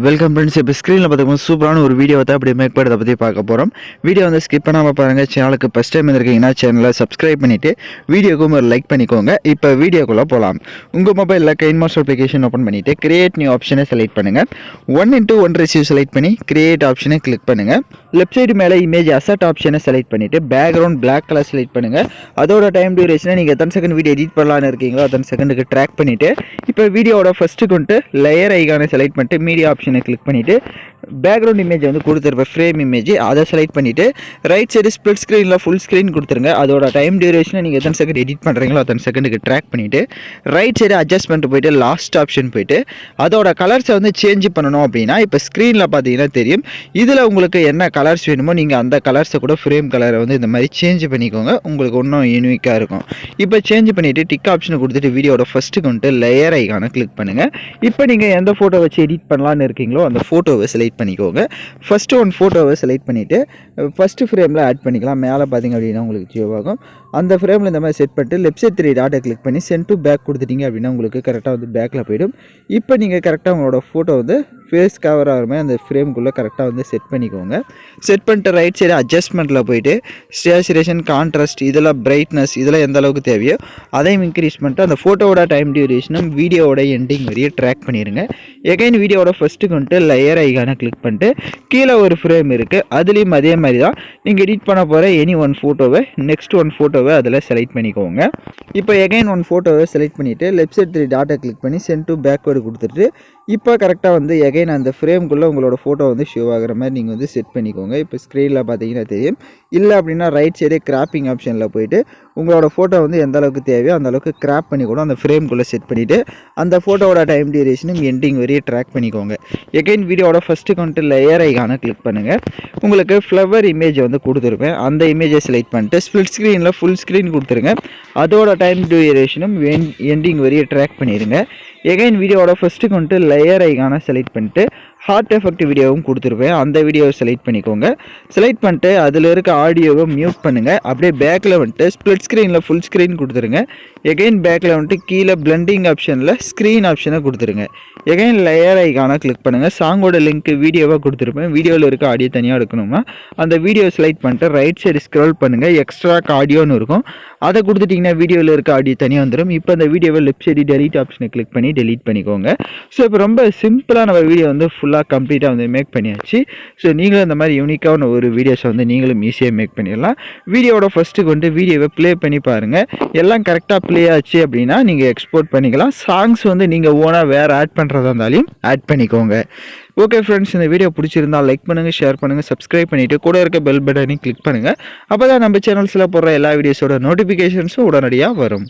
Welcome friends. இப்போ ஸ்க்ரீனில் பார்த்துக்கோங்க சூப்பரான ஒரு வீடியோ தான் அப்படி மேக் பண்ணுறதை பற்றி பார்க்க போகிறோம். வீடியோ வந்து ஸ்கிப் பண்ணாமல் பாருங்கள். சேனலுக்கு ஃபஸ்ட் டைம் வந்திருக்கீங்கன்னா சேனலை சப்ஸ்கிரைப் பண்ணிவிட்டு வீடியோக்கும் ஒரு லைக் பண்ணிக்கோங்க. இப்போ வீடியோக்குள்ளே போகலாம். உங்கள் மொபைலில் கைன்மாஸ்டர் அப்ளிகேஷன் ஓப்பன் பண்ணிவிட்டு கிரியேட் நியூ ஆப்ஷனை செலக்ட் பண்ணுங்கள். 1:1 ரேஷியோ செலக்ட் பண்ணி கிரியேட் ஆப்ஷனை கிளிக் பண்ணுங்கள். லெஃப்ட் சைடு மேலே இமேஜ் அசட் ஆப்ஷனை செலக்ட் பண்ணிவிட்டு பேக்ரவுண்ட் பிளாக் கலர் செலக்ட் பண்ணுங்கள். அதோட டைம் டியூரேஷனை நீங்கள் எத்தனை செகண்ட் வீடியோ எடிட் பண்ணலான்னு இருக்கீங்களோ அத்தனை செகண்டுக்கு ட்ராக் பண்ணிவிட்டு இப்போ வீடியோட ஃபஸ்ட்டு கொண்டு லேயர் ஐகானை செலக்ட் பண்ணிட்டு மீடியா ஆப்ஷனை கிளிக் பண்ணிவிட்டு பேக்ரவுண்ட் இமேஜ் வந்து கொடுத்துருப்பேன். ஃப்ரேம் இமேஜ் அதை செலக்ட் பண்ணிவிட்டு ரைட் சைடு ஸ்ப்ளிட் ஸ்க்ரீனில் ஃபுல் ஸ்க்ரீன் கொடுத்துருங்க. அதோட டைம் டியூரேஷனை நீங்கள் எத்தனை செகண்ட் எடிட் பண்ணுறீங்களோ அத்தனை செகண்டுக்கு ட்ராக் பண்ணிவிட்டு ரைட் சைடு அட்ஜஸ்ட்மெண்ட் போய்ட்டு லாஸ்ட் ஆப்ஷன் போய்ட்டு அதோட கலர்ஸை வந்து சேஞ்ச் பண்ணணும் அப்படின்னா இப்போ ஸ்க்ரீனில் பார்த்தீங்கன்னா தெரியும். இதில் உங்களுக்கு என்ன கலர்ஸ் வேணுமோ நீங்கள் அந்த கலர்ஸை கூட ஃப்ரேம் கலரை வந்து இந்த மாதிரி சேஞ்ச் பண்ணிக்கோங்க. உங்களுக்கு இன்னும் யூனிக்காக இருக்கும். இப்போ சேஞ்ச் பண்ணிவிட்டு டிக் ஆப்ஷனை கொடுத்துட்டு வீடியோட ஃபஸ்ட்டு கொண்டு லேயர் ஐகானை கிளிக் பண்ணுங்கள். இப்போ நீங்கள் எந்த ஃபோட்டோ வச்சு எடிட் பண்ணலான்னு இருக்கீங்களோ அந்த ஃபோட்டோவை செலக்ட் பண்ணிக்கோங்க. ஃபஸ்ட்டு ஒன் ஃபோட்டோவை செலக்ட் பண்ணிவிட்டு ஃபஸ்ட்டு ஃப்ரேமில் ஆட் பண்ணிக்கலாம். மேலே பார்த்தீங்க அப்படின்னா உங்களுக்கு ஜியோ ஆகும். அந்த ஃப்ரேமில் இந்த மாதிரி செட் பண்ணிட்டு லெஃப்ட் சைட் 3 டாட்டை கிளிக் பண்ணி சென்ட் டு பேக் கொடுத்துட்டீங்க அப்படின்னா உங்களுக்கு கரெக்டாக வந்து பேக்கில் போய்டும். இப்போ நீங்கள் கரெக்டாக உங்களோட ஃபோட்டோ வந்து ஃபேஸ் கவர் ஆகிற அந்த ஃப்ரேம்குள்ளே கரெக்டாக வந்து செட் பண்ணிக்கோங்க. செட் பண்ணிட்டு ரைட் சைடு அட்ஜஸ்ட்மெண்ட்டில் போய்ட்டு சேச்சுரேஷன், கான்ட்ராஸ்ட், இதெல்லாம் பிரைட்னஸ் இதெல்லாம் எந்த அளவுக்கு தேவையோ அதையும் இன்க்ரீஸ் பண்ணிட்டு அந்த ஃபோட்டோவோட டைம் டியூரேஷனும் வீடியோவோட எண்டிங் வரையே ட்ராக் பண்ணிடுங்க. எகைன் வீடியோட ஃபஸ்ட்டு கொண்டு லேயர் ஐகானை கிளிக் பண்ணிட்டு கீழே ஒரு ஃப்ரேம் இருக்குது. அதுலேயும் அதே மாதிரி தான் நீங்கள் எடிட் பண்ண போகிற எனி ஒன் ஃபோட்டோவை நெக்ஸ்ட் ஒன் ஃபோட்டோவை அதில் செலக்ட் பண்ணிக்கோங்க. இப்போ எகைன் ஒன் ஃபோட்டோவை செலக்ட் பண்ணிவிட்டு லெஃப்ட் சைட் 3 டாட்டை கிளிக் பண்ணி சென்ட் டு பேக்வேர்டு கொடுத்துட்டு இப்போ கரெக்டாக வந்து எகைன் அந்த ஃப்ரேம்குள்ளே உங்களோட ஃபோட்டோ வந்து ஷோ ஆகிற மாதிரி நீங்கள் வந்து செட் பண்ணிக்கோங்க. இப்போ ஸ்க்ரீனில் பார்த்தீங்கன்னா தெரியும். இல்லை அப்படின்னா ரைட் சைடே கிராப்பிங் ஆப்ஷனில் போய்ட்டு உங்களோட ஃபோட்டோ வந்து எந்த அளவுக்கு தேவையோ அந்த அளவுக்கு கிராப் பண்ணி கூட அந்த ஃப்ரேம்குள்ளே செட் பண்ணிவிட்டு அந்த ஃபோட்டோவோட டைம் டியூரேஷனும் எண்டிங் வரையே ட்ராக் பண்ணிக்கோங்க. எகைன் வீடியோட ஃபஸ்ட்டு கொண்டு லேயர் ஐகானை கிளிக் பண்ணுங்கள். உங்களுக்கு ஃப்ளவர் இமேஜ் வந்து கொடுத்துருப்பேன். அந்த இமேஜை செலக்ட் பண்ணிட்டு ஸ்ப்ளிட் ஸ்க்ரீனில் ஃபுல் ஸ்க்ரீன் கொடுத்துருங்க. அதோட டைம் டியூரேஷனும் எண்டிங் வரையே ட்ராக் பண்ணிடுங்க. எகைன் வீடியோட ஃபஸ்ட்டு கொண்டு லேயர் ஐகானை செலக்ட் பண்ணிட்டு ஹார்ட் எஃபெக்ட் வீடியோவும் கொடுத்துருப்பேன். அந்த வீடியோவை செலக்ட் பண்ணிக்கோங்க. செலக்ட் பண்ணிட்டு அதில் இருக்க ஆடியோவை மியூட் பண்ணுங்கள். அப்படியே பேக்கில் வந்துட்டு ஸ்ப்ளிட் ஸ்க்ரீனில் ஃபுல் ஸ்க்ரீன் கொடுத்துருங்க. எகைன் பேக்கில் வந்துட்டு கீழே பிளண்டிங் ஆப்ஷனில் ஸ்க்ரீன் ஆப்ஷனை கொடுத்துருங்க. எகைன் லேயர் ஐகானை கிளிக் பண்ணுங்கள். சாங்கோட லிங்க் வீடியோவாக கொடுத்துருப்பேன். வீடியோவில் இருக்க ஆடியோ தனியாக எடுக்கணும்னா அந்த வீடியோ செலக்ட் பண்ணிட்டு ரைட் சைடு ஸ்க்ரோல் பண்ணுங்கள். எக்ஸ்ட்ரா ஆடியோன்னு இருக்கும். அதை கொடுத்துட்டிங்கன்னா வீடியோவில் இருக்க ஆடியோ தனியாக வந்துடும். இப்போ அந்த வீடியோவை லெஃப்ட் சைடு டெலீட் ஆப்ஷனை கிளிக் பண்ணி டெலீட் பண்ணிக்கோங்க. ஸோ இப்போ ரொம்ப சிம்பிளாக நம்ம வீடியோ வந்து ஃபுல்லாக கம்ப்ளீட்டாக வந்து மேக் பண்ணியாச்சு. ஸோ நீங்களும் இந்த மாதிரி யூனிக்கான ஒரு வீடியோஸை வந்து நீங்களும் ஈஸியாக மேக் பண்ணிடலாம். வீடியோட ஃபஸ்ட்டு கொண்டு வீடியோவை ப்ளே பண்ணி பாருங்கள். எல்லாம் கரெக்டாக ப்ளே ஆச்சு அப்படின்னா நீங்கள் எக்ஸ்போர்ட் பண்ணிக்கலாம். சாங்ஸ் வந்து நீங்கள் ஓனாக வேறு ஆட் பண்ணுறதா இருந்தாலும் ஆட் பண்ணிக்கோங்க. ஓகே ஃப்ரெண்ட்ஸ், இந்த வீடியோ பிடிச்சிருந்தால் லைக் பண்ணுங்கள், ஷேர் பண்ணுங்கள், சப்ஸ்கிரைப் பண்ணிவிட்டு கூட இருக்க பெல் பட்டனையும் கிளிக் பண்ணுங்கள். அப்போ தான் நம்ம சேனல்ஸில் போடுற எல்லா வீடியோஸோட நோட்டிஃபிகேஷன்ஸும் உடனடியாக வரும்.